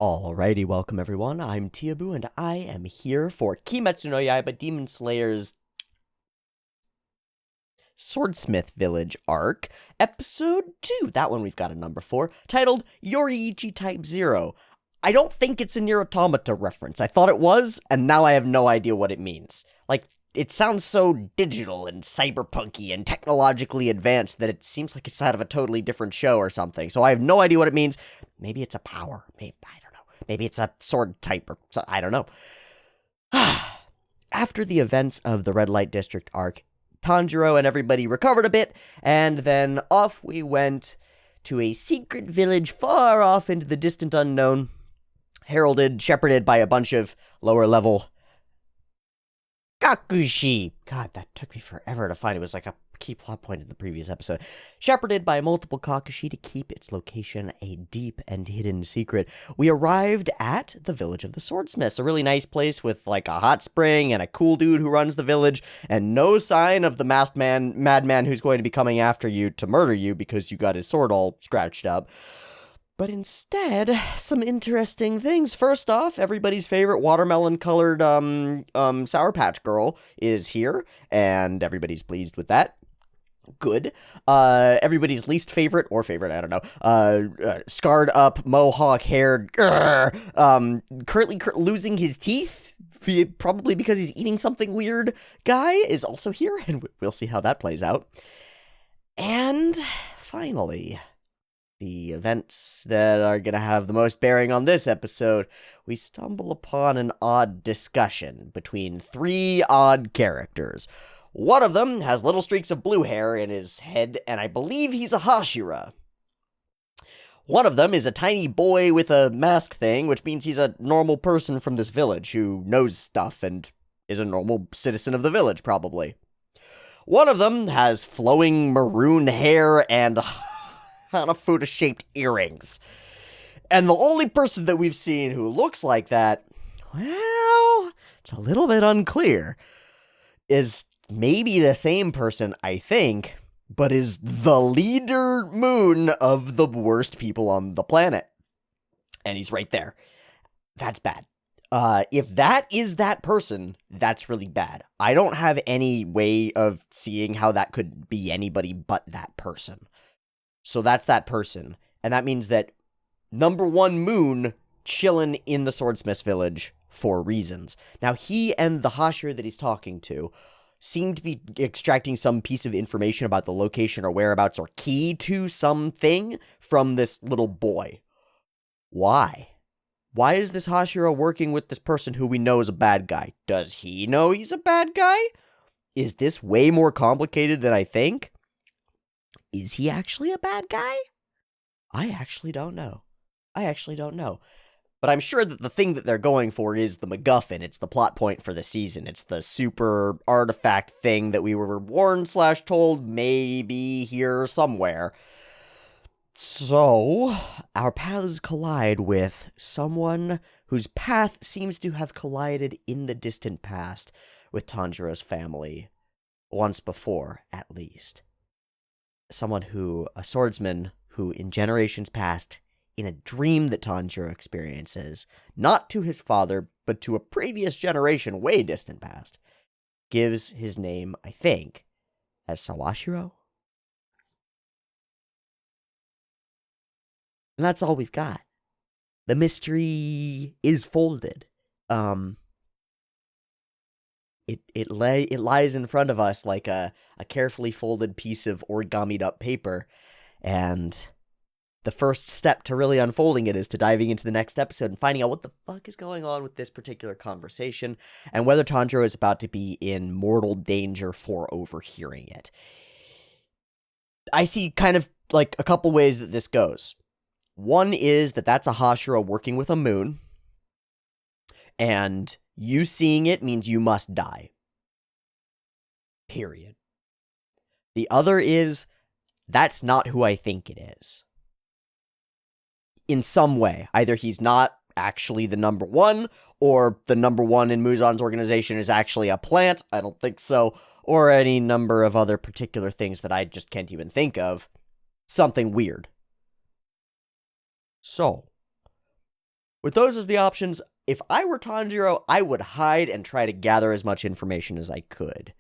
Alrighty, welcome everyone. I'm Teeaboo, and I am here for Kimetsu no Yaiba Demon Slayer's Swordsmith Village arc, episode 2. That one we've got a number for, titled Yorichi Type 0. I don't think it's a Nier Automata reference. I thought it was, and now I have no idea what it means. Like, it sounds so digital and cyberpunky and technologically advanced that it seems like it's out of a totally different show or something. So I have no idea what it means. Maybe it's a power. Maybe, I don't know. Maybe it's a sword type or so, I don't know. After the events of the Red Light District arc, Tanjiro and everybody recovered a bit, and then off we went to a secret village far off into the distant unknown, shepherded by a bunch of lower-level Kakushi. God, that took me forever to find. It was like a key plot point in the previous episode. Shepherded by multiple Kakushi to keep its location a deep and hidden secret. We arrived at the village of the Swordsmiths, a really nice place with like a hot spring and a cool dude who runs the village, and no sign of the masked madman who's going to be coming after you to murder you because you got his sword all scratched up. But instead, some interesting things. First off, everybody's favorite watermelon-colored Sour Patch Girl is here, and everybody's pleased with that. Good. Everybody's least favorite, or favorite, I don't know, scarred-up, mohawk-haired, currently losing his teeth, probably because he's eating something weird, guy is also here, and we'll see how that plays out. And finally, the events that are going to have the most bearing on this episode, we stumble upon an odd discussion between three odd characters. One of them has little streaks of blue hair in his head, and I believe he's a Hashira. One of them is a tiny boy with a mask thing, which means he's a normal person from this village who knows stuff and is a normal citizen of the village, probably. One of them has flowing maroon hair and Hanafuda-shaped earrings. And the only person that we've seen who looks like that, well, it's a little bit unclear, is maybe the same person, I think, but is the leader moon of the worst people on the planet. And he's right there. That's bad. If that is that person, that's really bad. I don't have any way of seeing how that could be anybody but that person. So that's that person. And that means that number one moon chilling in the Swordsmith's village for reasons. Now, he and the Hashira that he's talking to seem to be extracting some piece of information about the location or whereabouts or key to something from this little boy. Why? Why is this Hashira working with this person who we know is a bad guy? Does he know he's a bad guy? Is this way more complicated than I think? Is he actually a bad guy? I actually don't know. But I'm sure that the thing that they're going for is the MacGuffin. It's the plot point for the season. It's the super artifact thing that we were warned/told may be here somewhere. So, our paths collide with someone whose path seems to have collided in the distant past with Tanjiro's family. Once before, at least. A swordsman who, in generations past, in a dream that Tanjiro experiences, not to his father, but to a previous generation way distant past, gives his name, I think, as Sawashiro? And that's all we've got. The mystery is folded. It lies in front of us like a carefully folded piece of origamied up paper, and the first step to really unfolding it is to diving into the next episode and finding out what the fuck is going on with this particular conversation, and whether Tanjiro is about to be in mortal danger for overhearing it. I see kind of like a couple ways that this goes. One is that that's a Hashira working with a moon, and you seeing it means you must die. Period. The other is, that's not who I think it is. In some way. Either he's not actually the number one, or the number one in Muzan's organization is actually a plant. I don't think so. Or any number of other particular things that I just can't even think of. Something weird. So, With those as the options, if I were Tanjiro, I would hide and try to gather as much information as I could.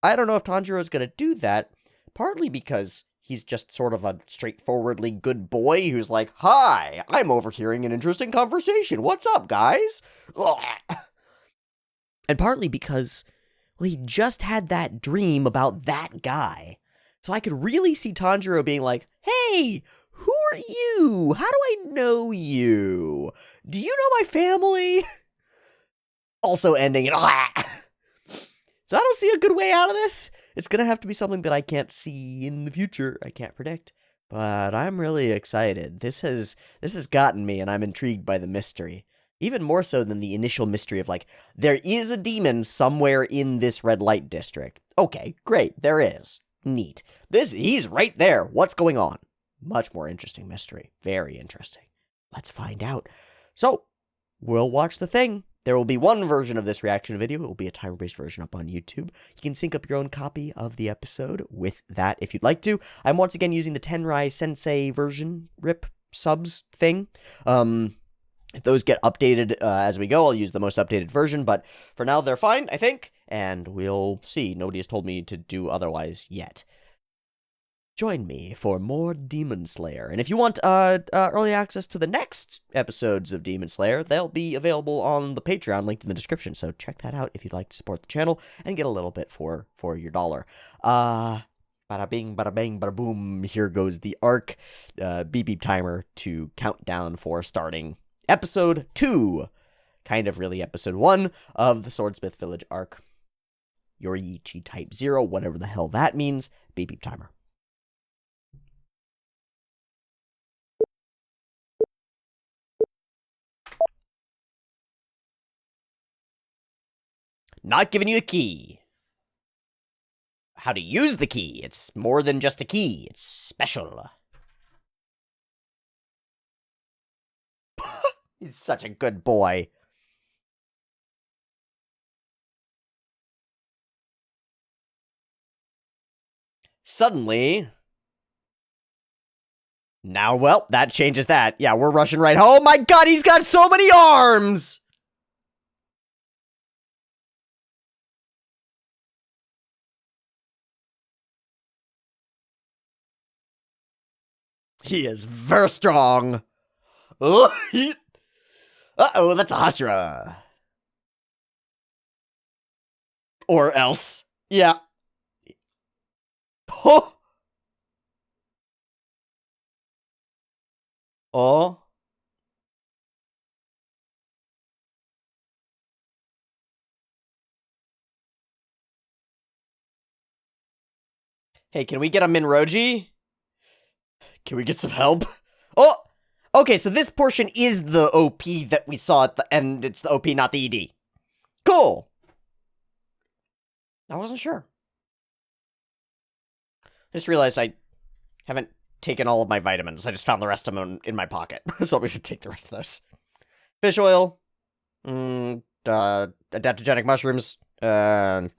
I don't know if Tanjiro is going to do that, partly because he's just sort of a straightforwardly good boy who's like, "Hi, I'm overhearing an interesting conversation. What's up, guys?" And partly because, well, he just had that dream about that guy. So I could really see Tanjiro being like, "Hey, who are you? How do I know you? Do you know my family?" Also ending in So I don't see a good way out of this. It's going to have to be something that I can't see in the future. I can't predict. But I'm really excited. This has gotten me, and I'm intrigued by the mystery. Even more so than the initial mystery of, like, there is a demon somewhere in this red light district. Okay, great, there is. Neat. He's right there. What's going on? Much more interesting mystery. Very interesting. Let's find out. So, we'll watch the thing. There will be one version of this reaction video. It will be a timer-based version up on YouTube. You can sync up your own copy of the episode with that if you'd like to. I'm once again using the Tenrai Sensei version rip subs thing. If those get updated as we go, I'll use the most updated version, but for now they're fine, I think, and we'll see. Nobody has told me to do otherwise yet. Join me for more Demon Slayer. And if you want early access to the next episodes of Demon Slayer, they'll be available on the Patreon, linked in the description. So check that out if you'd like to support the channel and get a little bit for your dollar. Bada bing, bada bang, bada boom. Here goes the arc. Beep beep timer to count down for starting episode 2. Kind of really episode 1 of the Swordsmith Village arc. Yorichi Type 0, whatever the hell that means. Beep beep timer. Not giving you a key. How to use the key. It's more than just a key. It's special. He's such a good boy. Suddenly... Now, well, that changes that. Yeah, we're rushing right. Oh my god, he's got so many arms! He is very strong. Uh-oh, that's a Hashira. Or else. Yeah. Oh. Oh. Hey, can we get a Minroji? Can we get some help? Oh! Okay, so this portion is the OP that we saw at the end. It's the OP, not the ED. Cool! I wasn't sure. I just realized I haven't taken all of my vitamins. I just found the rest of them in my pocket. So we should take the rest of those. Fish oil. Adaptogenic mushrooms. NMN.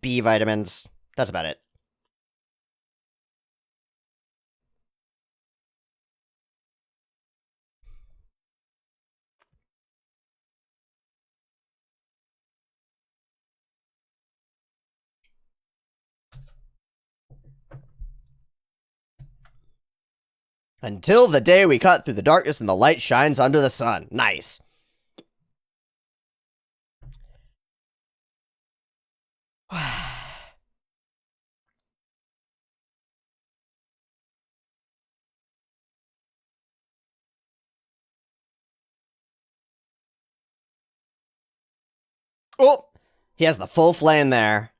B vitamins. That's about it. Until the day we cut through the darkness and the light shines under the sun. Nice. Oh! He has the full flame there.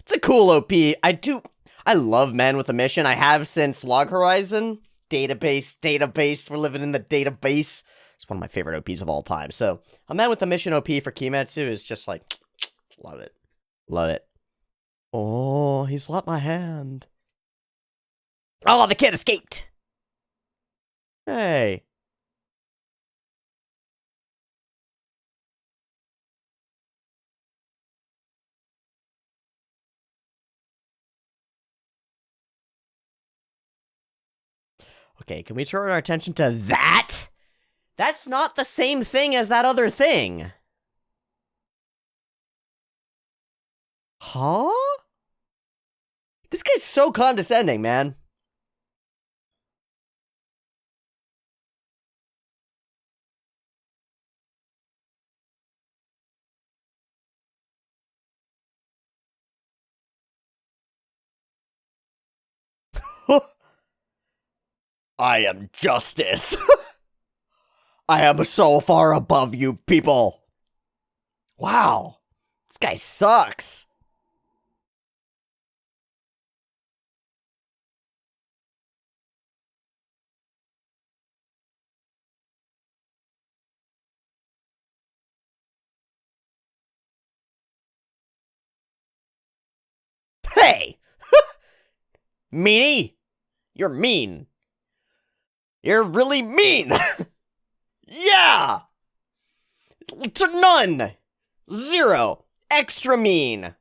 It's a cool OP. I love Men with a Mission. I have since Log Horizon. Database. We're living in the database. It's one of my favorite OPs of all time. So, a Man with a Mission OP for Kimetsu is just like, love it. Love it. Oh, he slapped my hand. Oh, the kid escaped. Hey. Okay, can we turn our attention to that? That's not the same thing as that other thing. Huh? This guy's so condescending, man. I am justice. I am so far above you people. Wow. This guy sucks. Hey! Meanie! You're mean. You're really mean! Yeah! To none! 0! Extra mean!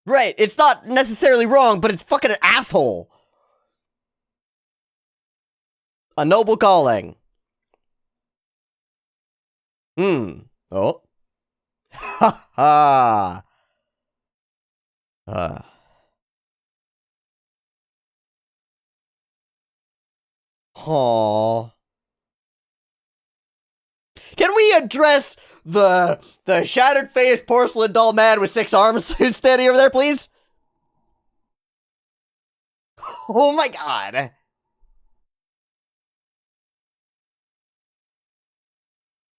Right, it's not necessarily wrong, but it's fucking an asshole. A noble calling. Oh. Ha ha. Aww. Can we address the shattered faced porcelain doll man with 6 arms who's standing over there, please? Oh my god.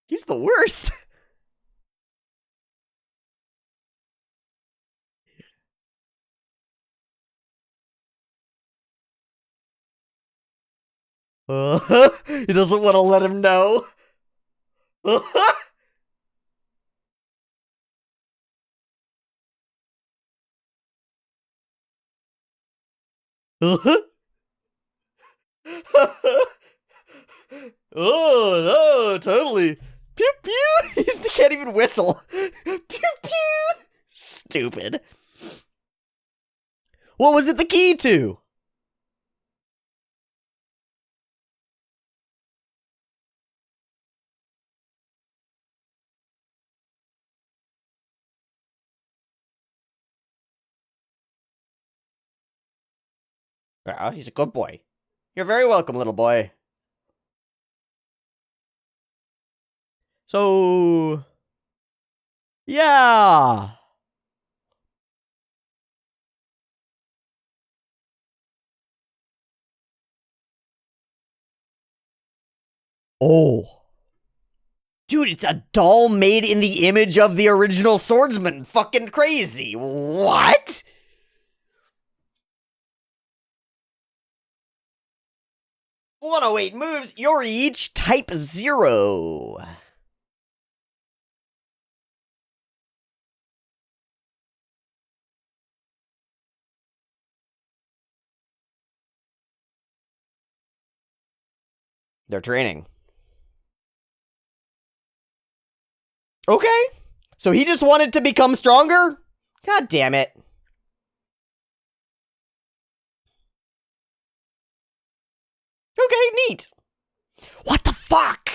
He's the worst. He doesn't want to let him know. Oh, no, totally. Pew pew! He can't even whistle. Pew pew! Stupid. What was it the key to? Yeah, he's a good boy. You're very welcome, little boy. So... yeah! Oh. Dude, it's a doll made in the image of the original swordsman. Fucking crazy. What? "108 moves, Yorichi type 0. They're training. Okay. So he just wanted to become stronger? God damn it. Okay, neat. What the fuck?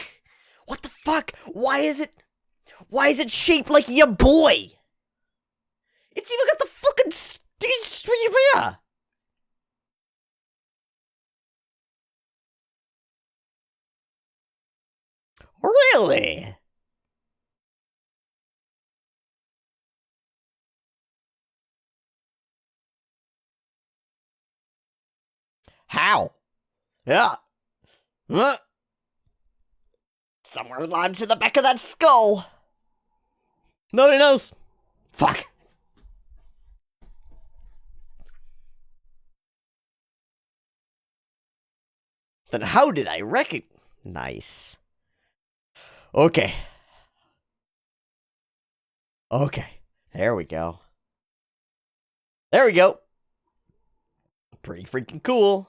What the fuck? Why is it shaped like ya boy? It's even got the fucking yeah. Really? How? Yeah. Somewhere lodged in the back of that skull. Nobody knows. Fuck. Then how did I recognize? Nice. Okay. Okay. There we go. There we go. Pretty freaking cool.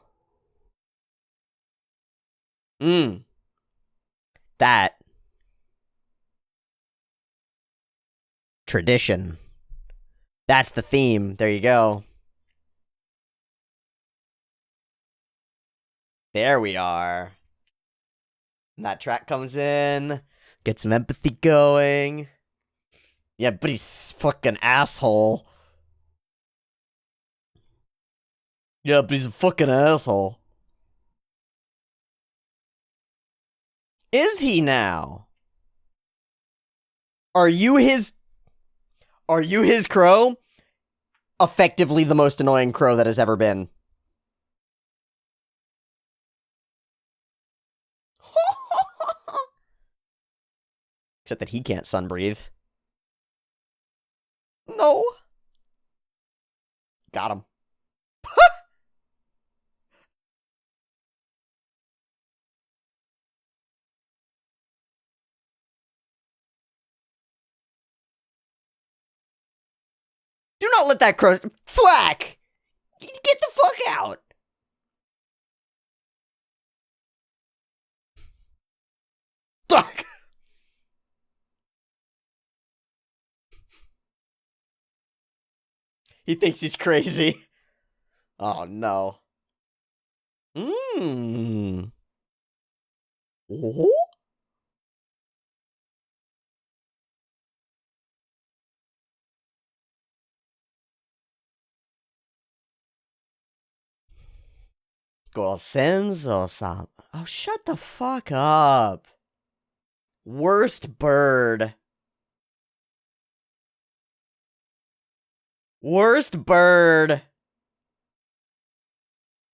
That. Tradition. That's the theme. There you go. There we are. And that track comes in. Get some empathy going. Yeah, but he's fucking asshole. Yeah, but he's a fucking asshole. Is he now? Are you his crow? Effectively the most annoying crow that has ever been. Except that he can't sunbreathe. No. Got him. Do not let that crow... Thwack! Get the fuck out! Fuck! He thinks he's crazy. Oh, no. Mmm. Oh? Gosenzo-san. Oh, shut the fuck up. Worst bird. Worst bird.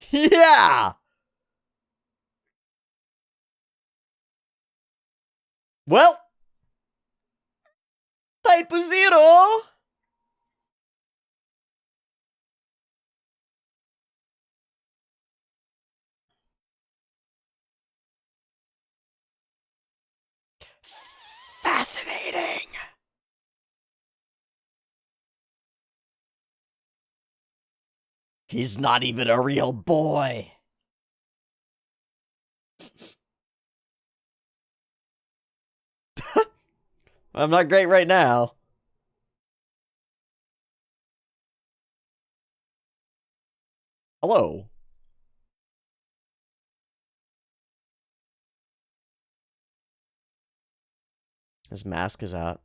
Yeah! Well. Type 0. Fascinating. He's not even a real boy. I'm not great right now. Hello. His mask is out.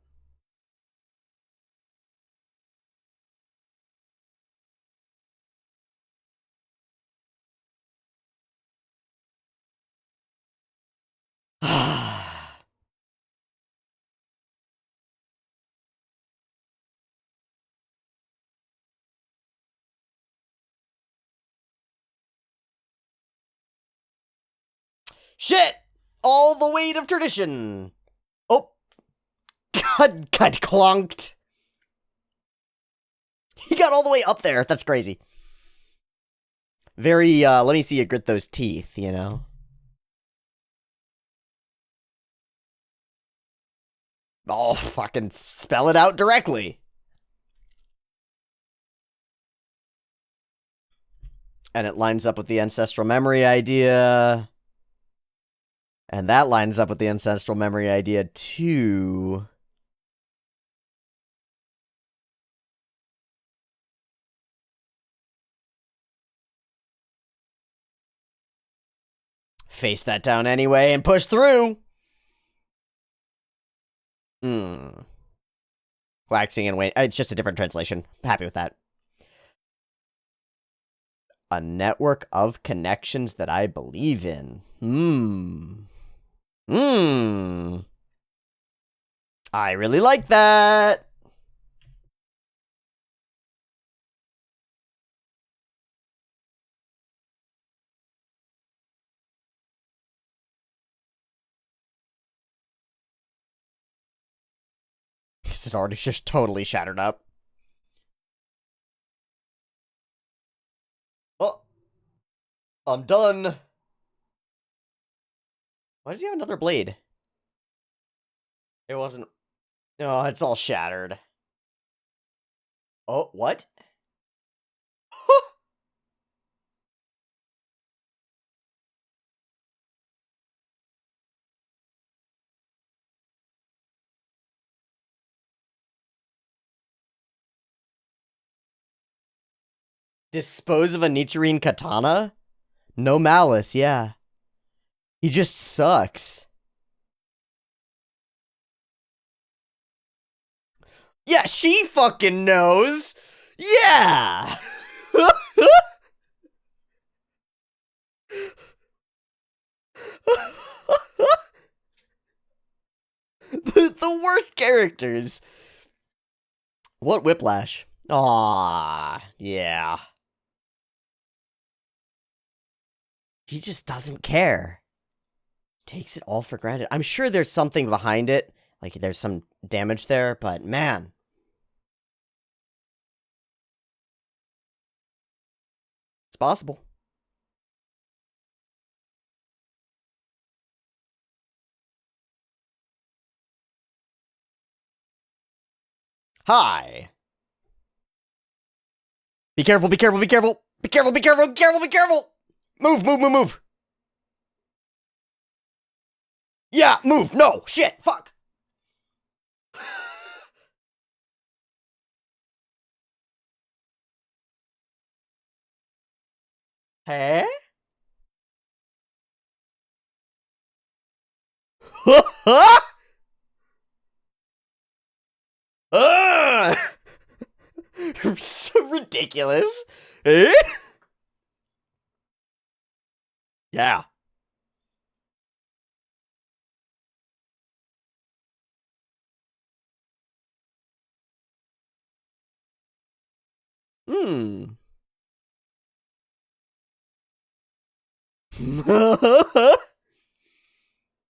Shit! All the weight of tradition. Oh. God, clonked. He got all the way up there. That's crazy. Very, let me see you grit those teeth, you know? Oh, fucking spell it out directly. And it lines up with the ancestral memory idea. And that lines up with the ancestral memory idea, too. Face that down anyway and push through. Waxing and wait. It's just a different translation. Happy with that. A network of connections that I believe in. I really like that. Because it already just totally shattered up. Oh. I'm done. Why does he have another blade? It wasn't... Oh, it's all shattered. Oh, what? Dispose of a Nichirin katana? No malice, yeah. He just sucks. Yeah, she fucking knows. Yeah. the worst characters. What whiplash? Aw, yeah. He just doesn't care. Takes it all for granted. I'm sure there's something behind it. Like, there's some damage there, but man. It's possible. Hi. Be careful, be careful, be careful. Be careful, be careful, be careful, be careful. Move, move, move, move. Yeah, move. No, shit, fuck. Hey? So ridiculous. Eh? Yeah. Hmm.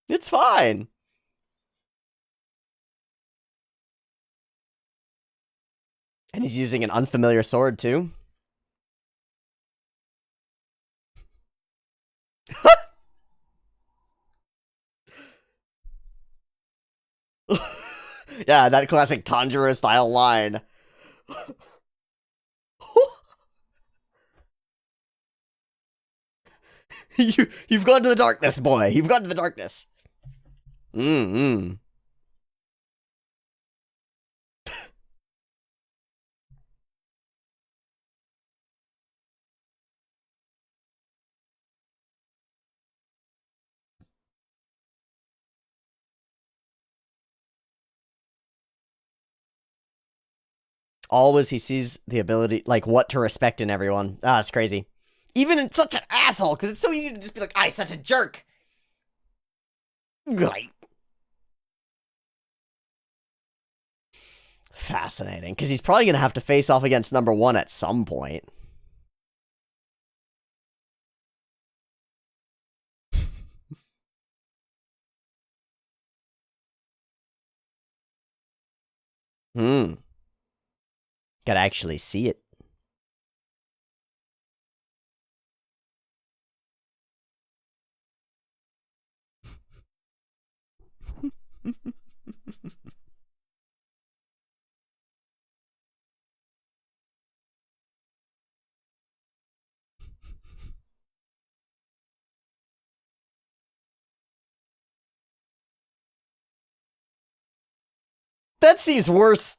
It's fine. And he's using an unfamiliar sword, too. Yeah, that classic Tanjiro-style line. You've gone to the darkness, boy. You've gone to the darkness. Mm-hmm. Always he sees the ability, like, what to respect in everyone. Ah, it's crazy. Even in such an asshole, because it's so easy to just be like, ah, he's such a jerk. Fascinating, because he's probably going to have to face off against number one at some point. Hmm. Gotta actually see it. That seems worse.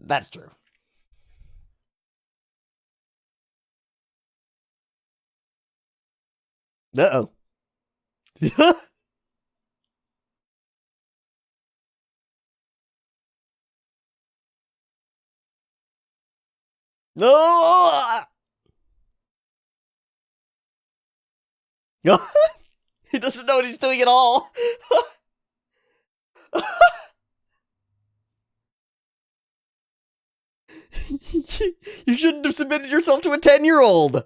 That's true. Uh-oh. No! He doesn't know what he's doing at all. You shouldn't have submitted yourself to a 10-year-old.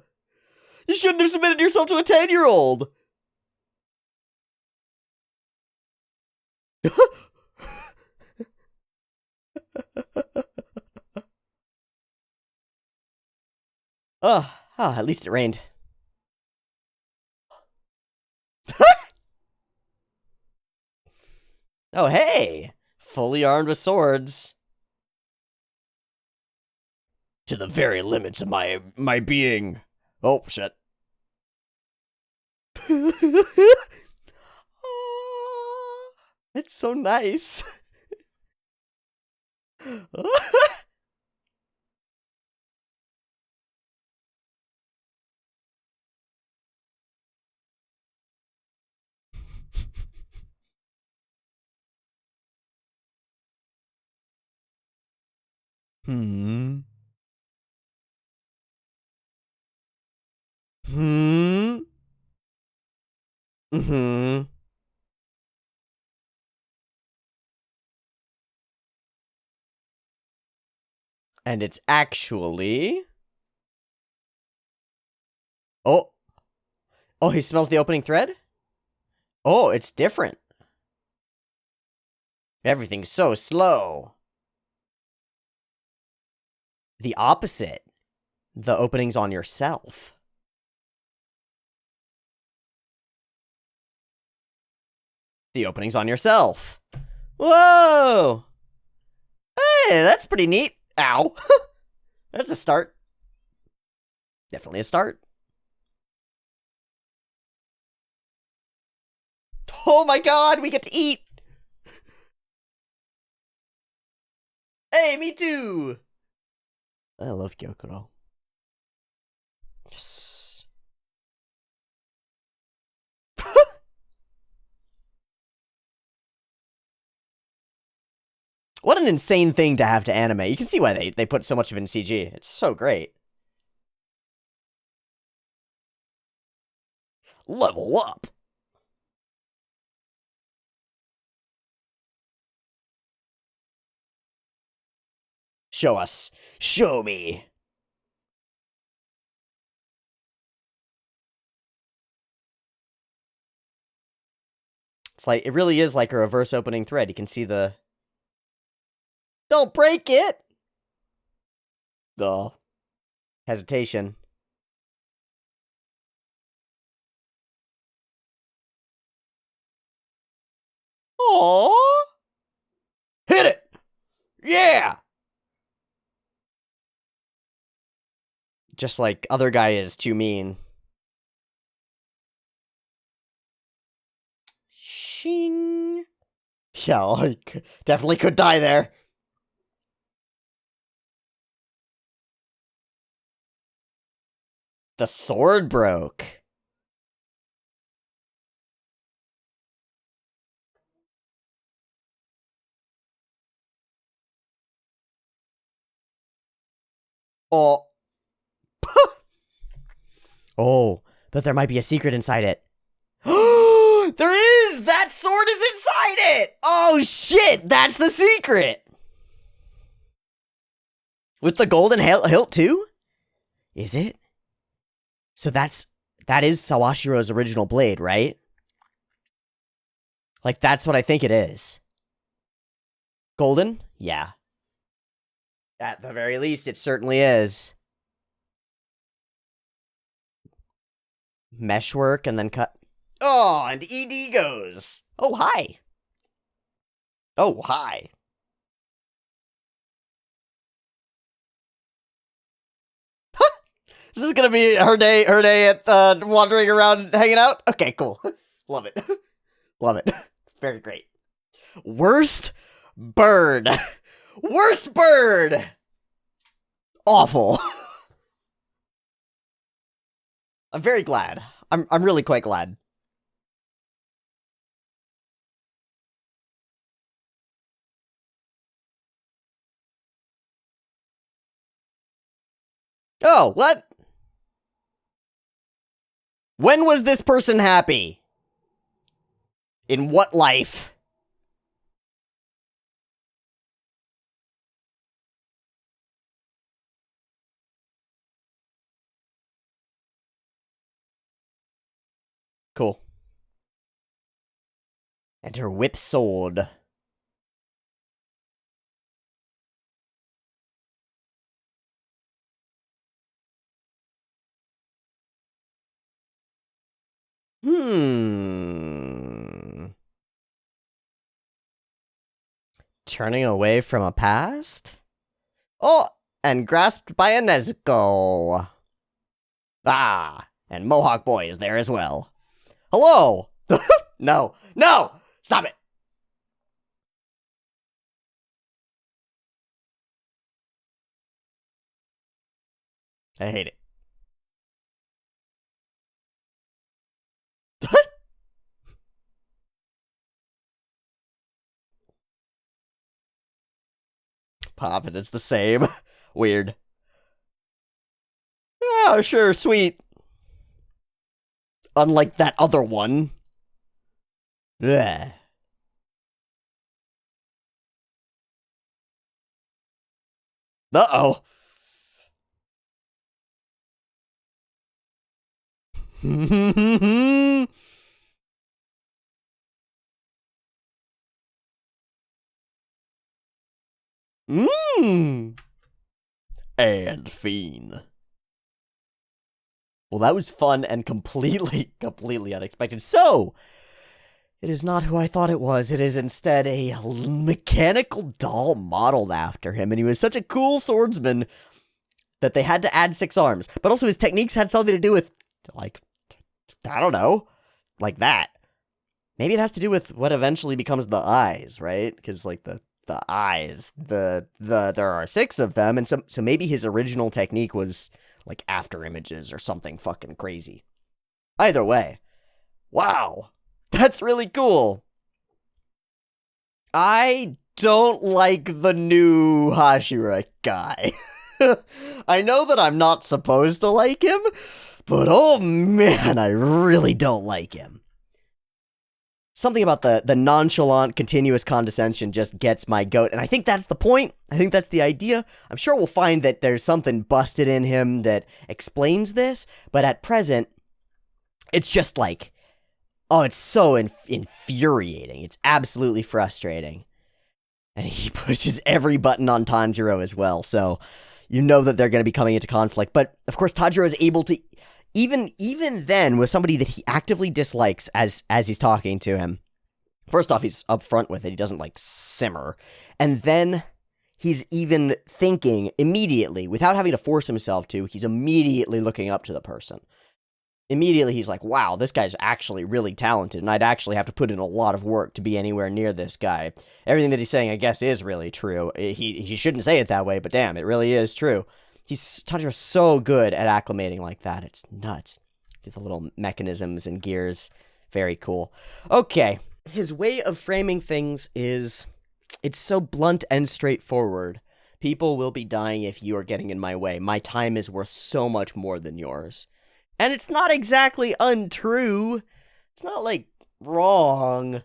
You shouldn't have submitted yourself to a 10-year-old. At least it rained. Oh, hey! Fully armed with swords. To the very limits of my being. Oh, shit. It's so nice. Hmm. Hmm. Hmm. And it's actually... Oh. Oh, he smells the opening thread? Oh, it's different. Everything's so slow. The opposite. The opening's on yourself. The opening's on yourself. Whoa! Hey, that's pretty neat. Ow. That's a start. Definitely a start. Oh my god, we get to eat! Hey, me too! I love Gyokuro. Yes. What an insane thing to have to animate. You can see why they put so much of it in CG. It's so great. Level up! Show us. Show me. It's like, it really is like a reverse opening thread. You can see the... Don't break it! The hesitation. Aww! Hit it! Yeah! Just like other guy is too mean. Shing. Yeah, I definitely could die there. The sword broke. Oh. Oh, but there might be a secret inside it. There is! That sword is inside it! Oh shit, that's the secret! With the golden hilt too? Is it? So that is Sawashiro's original blade, right? Like, that's what I think it is. Golden? Yeah. At the very least, it certainly is. Meshwork and then cut. Oh, and ED goes. Oh, hi. Oh, hi. This is gonna be her day at wandering around hanging out? Okay, cool. Love it. Love it. Very great. Worst bird. Worst bird. Awful. I'm very glad. I'm really quite glad. Oh, what? When was this person happy? In what life? Cool. And her whip sword. Turning away from a past? Oh, and grasped by a Nezuko. Ah, and Mohawk Boy is there as well. Hello! No, no! Stop it! I hate it. popping. It's the same. Weird. Oh, sure, sweet. Unlike that other one. Ugh. Uh-oh. Mmm. And fiend. Well, that was fun and completely unexpected. So, it is not who I thought it was. It is instead a mechanical doll modeled after him. And he was such a cool swordsman that they had to add 6 arms. But also his techniques had something to do with, like, I don't know, like that. Maybe it has to do with what eventually becomes the eyes, right? Because, like, the eyes, there are 6 of them. And so maybe his original technique was, like, after images or something fucking crazy. Either way. Wow. That's really cool. I don't like the new Hashira guy. I know that I'm not supposed to like him, but oh man, I really don't like him. Something about the nonchalant, continuous condescension just gets my goat, and I think that's the point. I think that's the idea. I'm sure we'll find that there's something busted in him that explains this, but at present, it's just like, oh, it's so infuriating. It's absolutely frustrating. And he pushes every button on Tanjiro as well, so you know that they're going to be coming into conflict. But, of course, Tanjiro is able to, even then, with somebody that he actively dislikes as he's talking to him, first off, he's upfront with it. He doesn't, like, simmer. And then he's even thinking immediately, without having to force himself to, he's immediately looking up to the person. Immediately, he's like, wow, this guy's actually really talented, and I'd actually have to put in a lot of work to be anywhere near this guy. Everything that he's saying, I guess, is really true. He shouldn't say it that way, but damn, it really is true. Tanjiro's so good at acclimating like that. It's nuts. The little mechanisms and gears. Very cool. Okay. His way of framing things is, it's so blunt and straightforward. People will be dying if you are getting in my way. My time is worth so much more than yours. And it's not exactly untrue. It's not, like, wrong.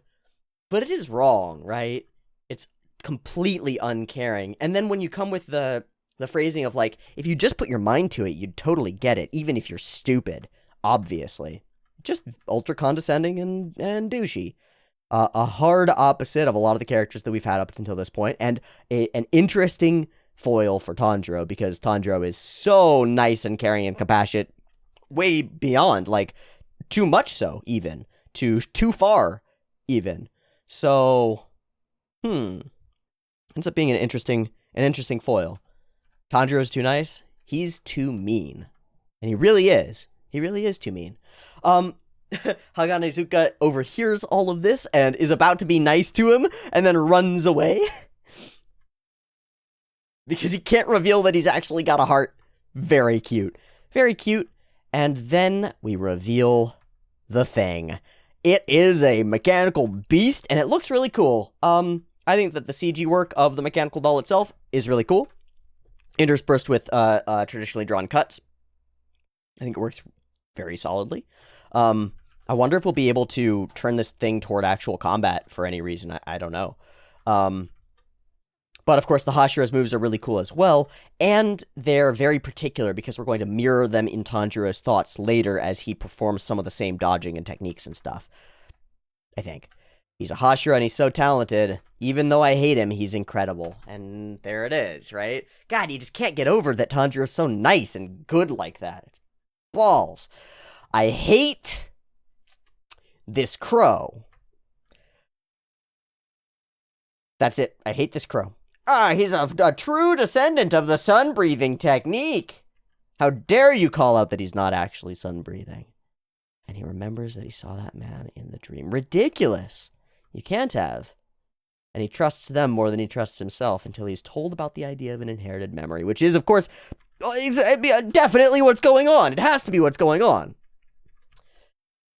But it is wrong, right? It's completely uncaring. And then when you come with the phrasing of, like, if you just put your mind to it, you'd totally get it, even if you're stupid, obviously. Just ultra condescending and douchey. A hard opposite of a lot of the characters that we've had up until this point, and an interesting foil for Tanjiro, because Tanjiro is so nice and caring and compassionate, way beyond, like, too much so, even. Too far, even. So, ends up being an interesting foil. Tanjiro's too nice. He's too mean. And he really is. He really is too mean. Haganezuka overhears all of this and is about to be nice to him, and then runs away. Because he can't reveal that he's actually got a heart. Very cute. Very cute. And then we reveal the thing. It is a mechanical beast, and it looks really cool. I think that the CG work of the mechanical doll itself is really cool. Interspersed with traditionally drawn cuts. I think it works very solidly. I wonder if we'll be able to turn this thing toward actual combat for any reason. I don't know. But, of course, the Hashira's moves are really cool as well, and they're very particular because we're going to mirror them in Tanjiro's thoughts later as he performs some of the same dodging and techniques and stuff. I think. He's a Hashira and he's so talented. Even though I hate him, he's incredible. And there it is, right? God, you just can't get over that Tanjiro's so nice and good like that. It's balls. I hate this crow. That's it. I hate this crow. He's a true descendant of the sun-breathing technique. How dare you call out that he's not actually sun-breathing? And he remembers that he saw that man in the dream. Ridiculous. You can't have. And he trusts them more than he trusts himself until he's told about the idea of an inherited memory, which is, of course, definitely what's going on. It has to be what's going on.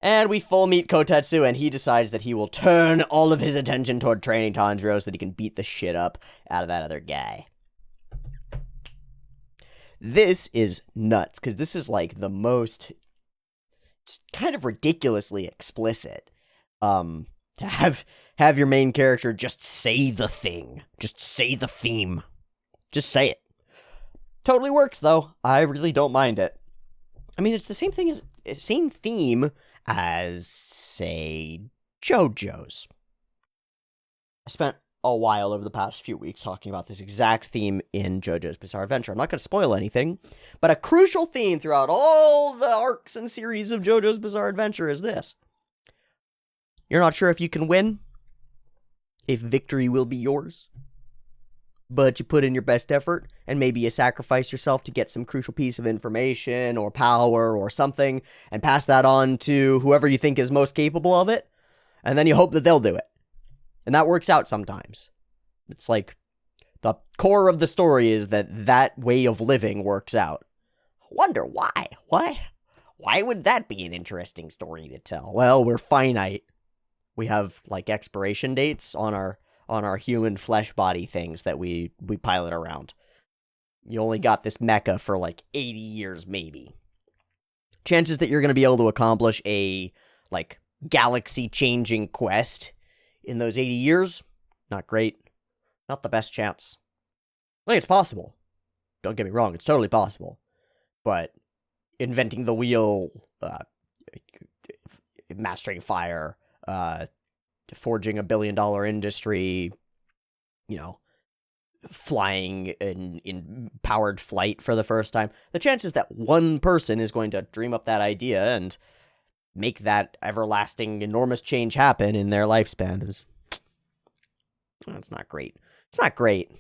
And we full meet Kotetsu, and he decides that he will turn all of his attention toward training Tanjiro so that he can beat the shit up out of that other guy. This is nuts, because this is like the most, it's kind of ridiculously explicit. To have your main character just say the thing. Just say the theme. Just say it. Totally works, though. I really don't mind it. I mean, it's the same theme as, say, JoJo's. I spent a while over the past few weeks talking about this exact theme in JoJo's Bizarre Adventure. I'm not going to spoil anything, but a crucial theme throughout all the arcs and series of JoJo's Bizarre Adventure is this. You're not sure if you can win, if victory will be yours, but you put in your best effort, and maybe you sacrifice yourself to get some crucial piece of information or power or something, and pass that on to whoever you think is most capable of it, and then you hope that they'll do it. And that works out sometimes. It's like, the core of the story is that way of living works out. I wonder why? Why would that be an interesting story to tell? Well, we're finite. We have, like, expiration dates on our human flesh body things that we pilot around. You only got this mecha for, like, 80 years, maybe. Chances that you're going to be able to accomplish a, like, galaxy-changing quest in those 80 years, not great. Not the best chance. I think it's possible. Don't get me wrong, it's totally possible. But inventing the wheel, mastering fire, forging $1 billion industry, flying in powered flight for the first time, the chances that one person is going to dream up that idea and make that everlasting, enormous change happen in their lifespan is... it's not great. It's not great.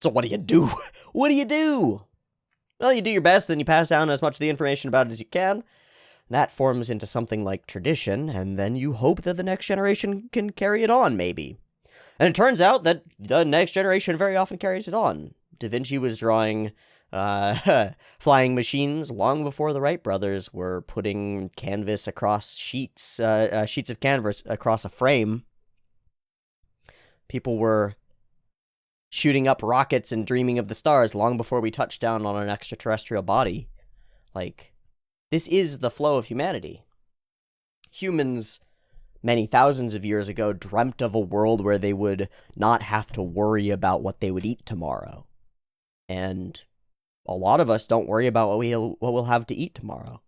So what do you do? What do you do? Well, you do your best, then you pass down as much of the information about it as you can. That forms into something like tradition, and then you hope that the next generation can carry it on, maybe. And it turns out that the next generation very often carries it on. Da Vinci was drawing flying machines long before the Wright brothers were putting canvas across sheets of canvas across a frame. People were shooting up rockets and dreaming of the stars long before we touched down on an extraterrestrial body. Like, this is the flow of humanity. Humans, many thousands of years ago, dreamt of a world where they would not have to worry about what they would eat tomorrow. And a lot of us don't worry about what we'll have to eat tomorrow.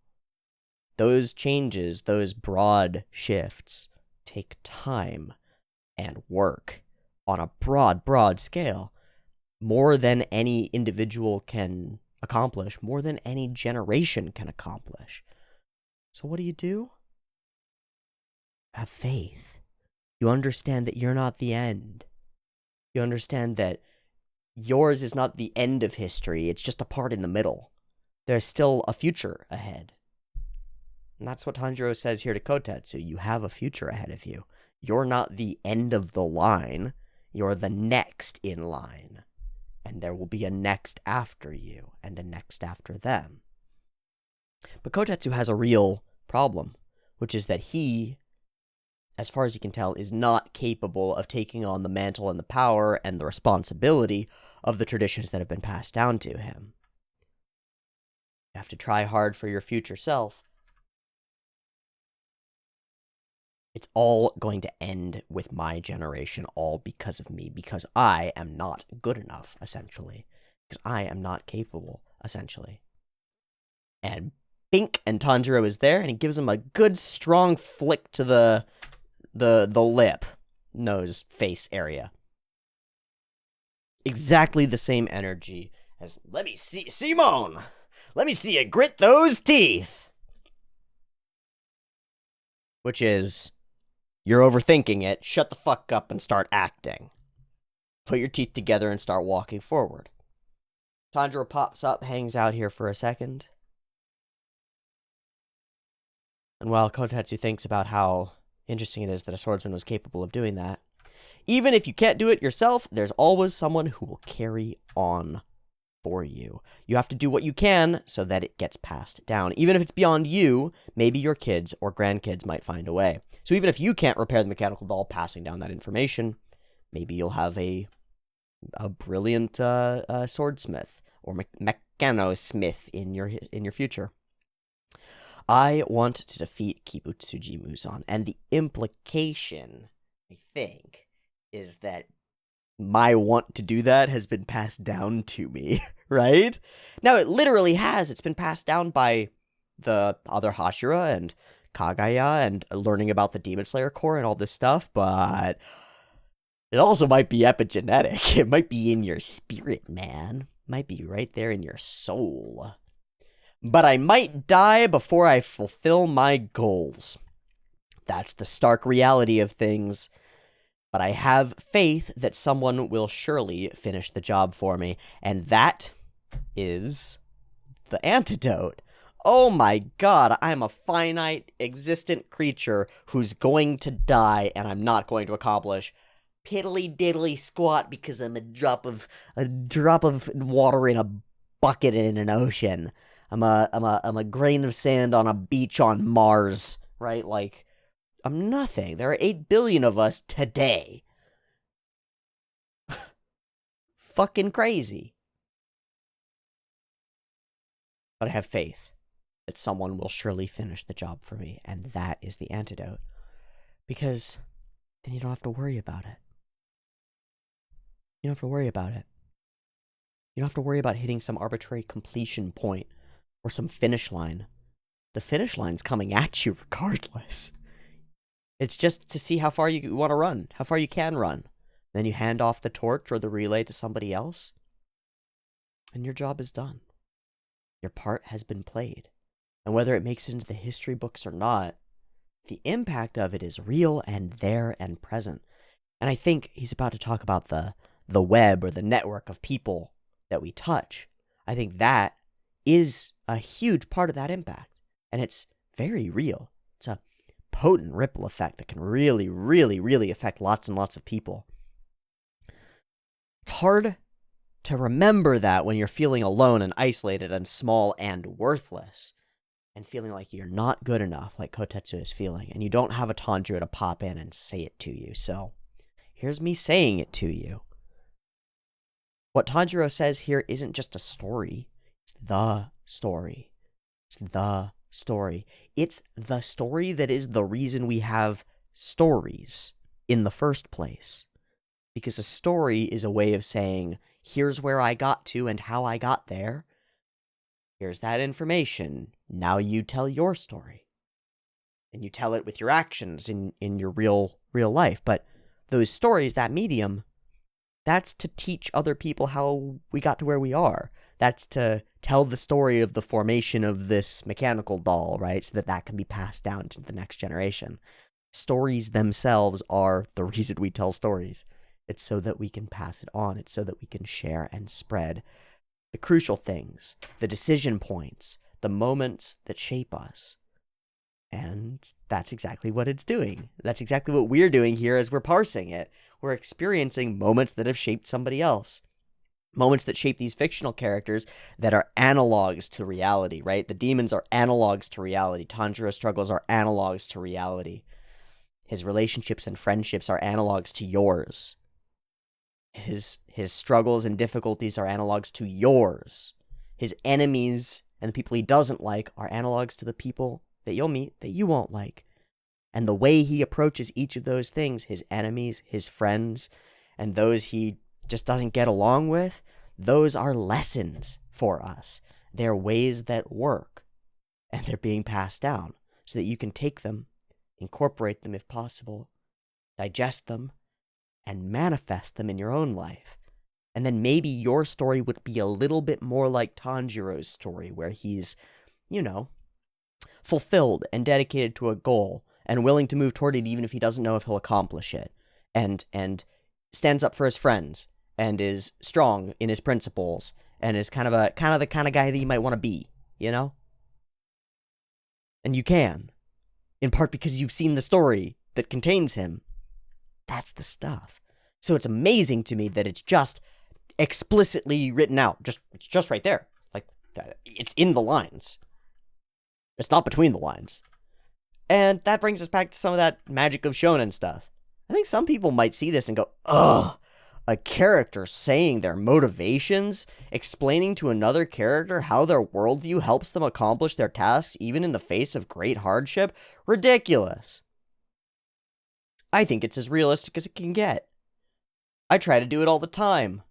Those changes, those broad shifts, take time and work on a broad scale. More than any individual can accomplish, more than any generation can accomplish. So what do? Have faith. You understand that you're not the end. You understand that yours is not the end of history, it's just a part in the middle. There's still a future ahead. And that's what Tanjiro says here to Kotetsu. You have a future ahead of you. You're not the end of the line, you're the next in line. And there will be a next after you, and a next after them. But Kotetsu has a real problem, which is that he, as far as you can tell, is not capable of taking on the mantle and the power and the responsibility of the traditions that have been passed down to him. You have to try hard for your future self. It's all going to end with my generation, all because of me, because I am not good enough, essentially. Because I am not capable, essentially. And Bink and Tanjiro is there, and he gives him a good, strong flick to the lip, nose, face area. Exactly the same energy as, let me see, Simone! Let me see you grit those teeth! Which is, you're overthinking it, shut the fuck up and start acting. Put your teeth together and start walking forward. Tanjiro pops up, hangs out here for a second. And while Kotetsu thinks about how interesting it is that a swordsman was capable of doing that, even if you can't do it yourself, there's always someone who will carry on for you. You have to do what you can so that it gets passed down. Even if it's beyond you, maybe your kids or grandkids might find a way. So even if you can't repair the mechanical doll passing down that information, maybe you'll have a a brilliant swordsmith or mechanosmith in your future. I want to defeat Kibutsuji Muzan, and the implication, I think, is that my want to do that has been passed down to me, right? Now, it literally has. It's been passed down by the other Hashira and Kagaya and learning about the Demon Slayer Corps and all this stuff, but it also might be epigenetic. It might be in your spirit, man. It might be right there in your soul. But I might die before I fulfill my goals. That's the stark reality of things. But I have faith that someone will surely finish the job for me. And that is the antidote. Oh my god, I'm a finite, existent creature who's going to die and I'm not going to accomplish piddly diddly squat because I'm a drop of water in a bucket in an ocean. I'm a grain of sand on a beach on Mars, right? Like, I'm nothing. There are 8 billion of us today. Fucking crazy. But I have faith that someone will surely finish the job for me, and that is the antidote. Because then you don't have to worry about it. You don't have to worry about it. You don't have to worry about hitting some arbitrary completion point or some finish line. The finish line's coming at you regardless. It's just to see how far you want to run, how far you can run. Then you hand off the torch or the relay to somebody else, and your job is done. Your part has been played. And whether it makes it into the history books or not, the impact of it is real and there and present. And I think he's about to talk about the web or the network of people that we touch. I think that is a huge part of that impact. And it's very real. It's a potent ripple effect that can really, really, really affect lots and lots of people. It's hard to remember that when you're feeling alone and isolated and small and worthless and feeling like you're not good enough, like Kotetsu is feeling, and you don't have a Tanjiro to pop in and say it to you. So here's me saying it to you. What Tanjiro says here isn't just a story. It's the story. It's the story. It's the story that is the reason we have stories in the first place. Because a story is a way of saying, here's where I got to and how I got there. Here's that information. Now you tell your story. And you tell it with your actions in your real life. But those stories, that medium, that's to teach other people how we got to where we are. That's to tell the story of the formation of this mechanical doll, right? So that can be passed down to the next generation. Stories themselves are the reason we tell stories. It's so that we can pass it on. It's so that we can share and spread the crucial things, the decision points, the moments that shape us. And that's exactly what it's doing. That's exactly what we're doing here as we're parsing it. We're experiencing moments that have shaped somebody else. Moments that shape these fictional characters that are analogs to reality, right? The demons are analogs to reality. Tanjiro's struggles are analogs to reality. His relationships and friendships are analogs to yours. His struggles and difficulties are analogs to yours. His enemies and the people he doesn't like are analogs to the people that you'll meet that you won't like. And the way he approaches each of those things, his enemies, his friends, and those he just doesn't get along with, those are lessons for us. They're ways that work, and they're being passed down so that you can take them, incorporate them if possible, digest them, and manifest them in your own life. And then maybe your story would be a little bit more like Tanjiro's story, where he's, fulfilled and dedicated to a goal and willing to move toward it even if he doesn't know if he'll accomplish it, and stands up for his friends and is strong in his principles and is kind of the kind of guy that you might want to be, And you can, in part because you've seen the story that contains him. That's the stuff. So it's amazing to me that it's just explicitly written out. It's just right there. Like, it's in the lines. It's not between the lines. And that brings us back to some of that magic of shonen stuff. I think some people might see this and go, ugh, a character saying their motivations, explaining to another character how their worldview helps them accomplish their tasks even in the face of great hardship? Ridiculous. I think it's as realistic as it can get. I try to do it all the time.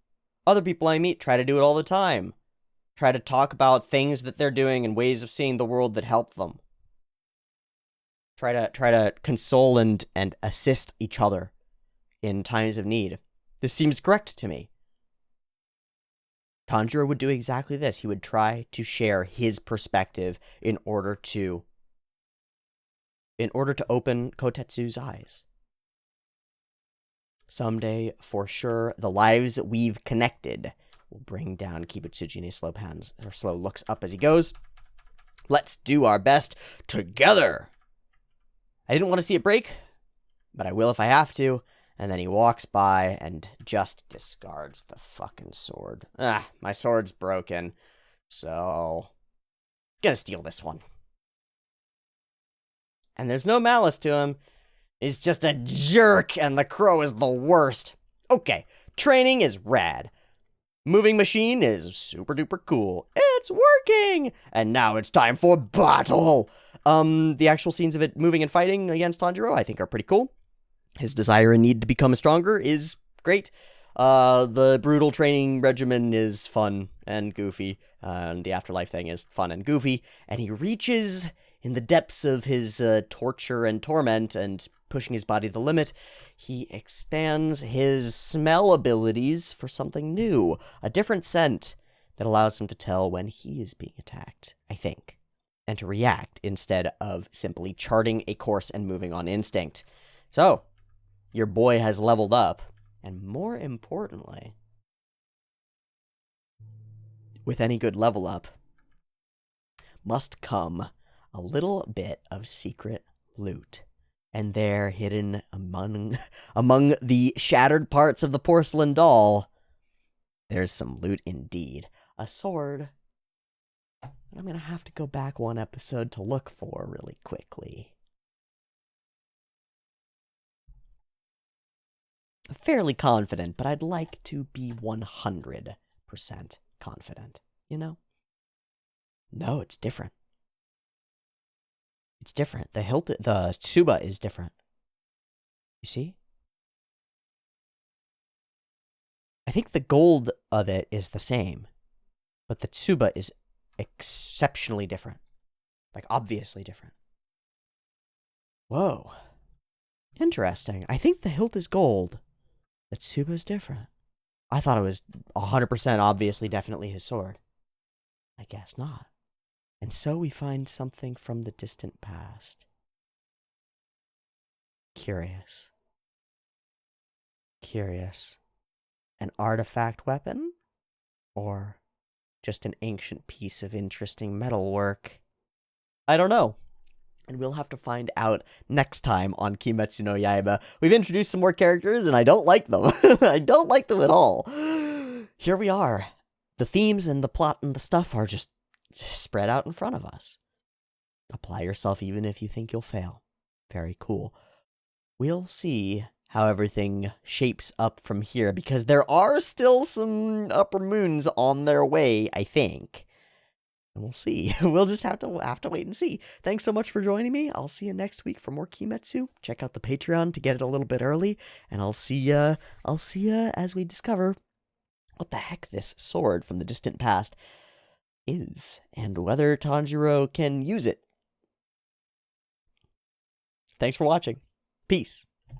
Other people I meet try to do it all the time. Try to talk about things that they're doing and ways of seeing the world that help them. Try to console and assist each other in times of need. This seems correct to me. Tanjiro would do exactly this. He would try to share his perspective in order to open Kotetsu's eyes. Someday, for sure, the lives we've connected will bring down Kibutsuji, and he slow looks up as he goes. Let's do our best together. I didn't want to see it break, but I will if I have to. And then he walks by and just discards the fucking sword. My sword's broken, so gonna steal this one. And there's no malice to him. He's just a jerk, and the crow is the worst. Okay, training is rad. Moving machine is super duper cool. It's working! And now it's time for battle! The actual scenes of it moving and fighting against Tanjiro, I think, are pretty cool. His desire and need to become stronger is great. The brutal training regimen is fun and goofy. And the afterlife thing is fun and goofy. And he reaches in the depths of his torture and torment and pushing his body to the limit. He expands his smell abilities for something new. A different scent that allows him to tell when he is being attacked, I think. And to react instead of simply charting a course and moving on instinct. So, your boy has leveled up. And more importantly, with any good level up, must come a little bit of secret loot. And there, hidden among the shattered parts of the porcelain doll, there's some loot indeed. A sword that I'm going to have to go back one episode to look for really quickly. I'm fairly confident, but I'd like to be 100% confident, you know? No, it's different. It's different. The tsuba is different. You see? I think the gold of it is the same, but the tsuba is exceptionally different. Like, obviously different. Whoa. Interesting. I think the hilt is gold. The tsuba is different. I thought it was 100% obviously definitely his sword. I guess not. And so we find something from the distant past. Curious. An artifact weapon? Or just an ancient piece of interesting metalwork? I don't know. And we'll have to find out next time on Kimetsu no Yaiba. We've introduced some more characters, and I don't like them. I don't like them at all. Here we are. The themes and the plot and the stuff are just spread out in front of us. Apply yourself even if you think you'll fail. Very cool. We'll see how everything shapes up from here, because there are still some upper moons on their way, I think. And we'll see. We'll just have to wait and see. Thanks so much for joining me. I'll see you next week for more Kimetsu. Check out the Patreon to get it a little bit early, and I'll see ya as we discover what the heck this sword from the distant past is, and whether Tanjiro can use it. Thanks for watching. Peace.